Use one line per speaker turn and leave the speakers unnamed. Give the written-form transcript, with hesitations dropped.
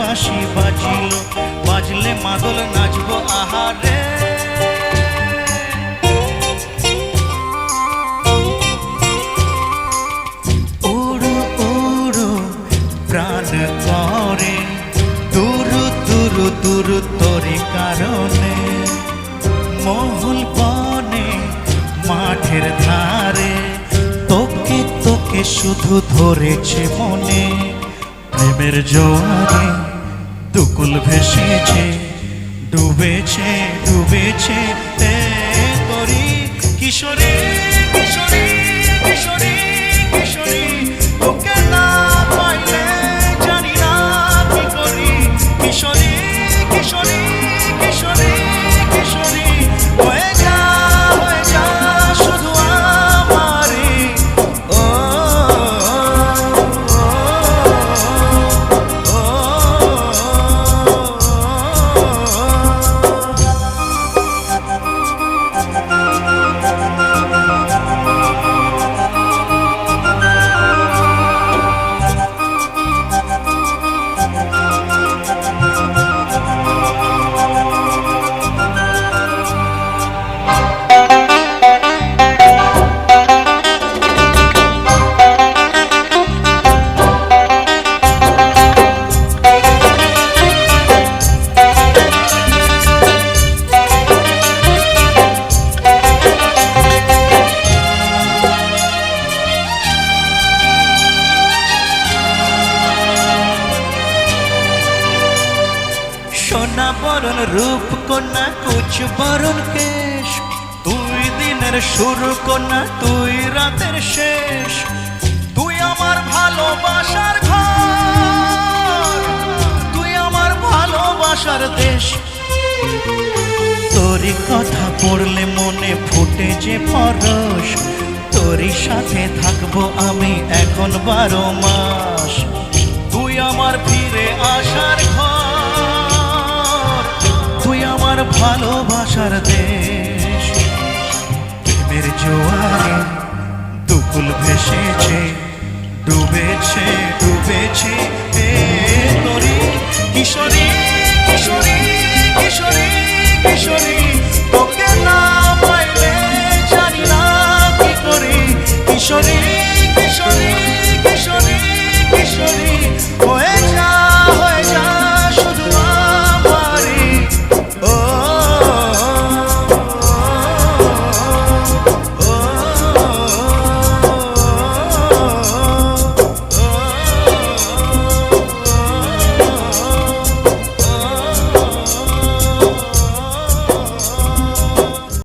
বাঁশি বাজিল, বাজলে মাদল নাচবো আহারে। উড়ো উড়ো প্রাণ করে দুরু দুরু দুরু তোরে কারণে, মহুল বনে মাঠের ধারে তোকে তোকে শুধু ধরেছে মনে। প্রেমের জোয়ারে দুকুল ভেসেছে, ডুবেছে ডুবেছে তোরি কিশোরী কিশোরী কিশোরী কিশোরী। তোকে না পাইলে জানি না কি করি, কিশোরী কিশোরী কিশোরী কিশোরী। হয়ে যা শুধু আমারই। ও সোনা বরণ রূপ কন্যা কুচ বরণ কেশ, তুই দিনের শুরু কন্যা তুই রাতের শেষ। তুই আমার ভালোবাসার ঘর, তুই আমার ভালোবাসার দেশ। তোরই কথা পড়লে মনে ফুটে যে পরশ, তোরই সাথে থাকবো আমি এখন 12 মাস। তুই আমার ফিরে আসার ঘর, তুই আমার ভালোবাসার দেশ। প্রেমের জোয়ারে দুকুল ভেসেছে, ডুবেছে ডুবেছে তোরি কিশোরী কিশোরী কিশোরী কিশোরী। তোকে না পাইলে জানি না কি করি, কিশোরী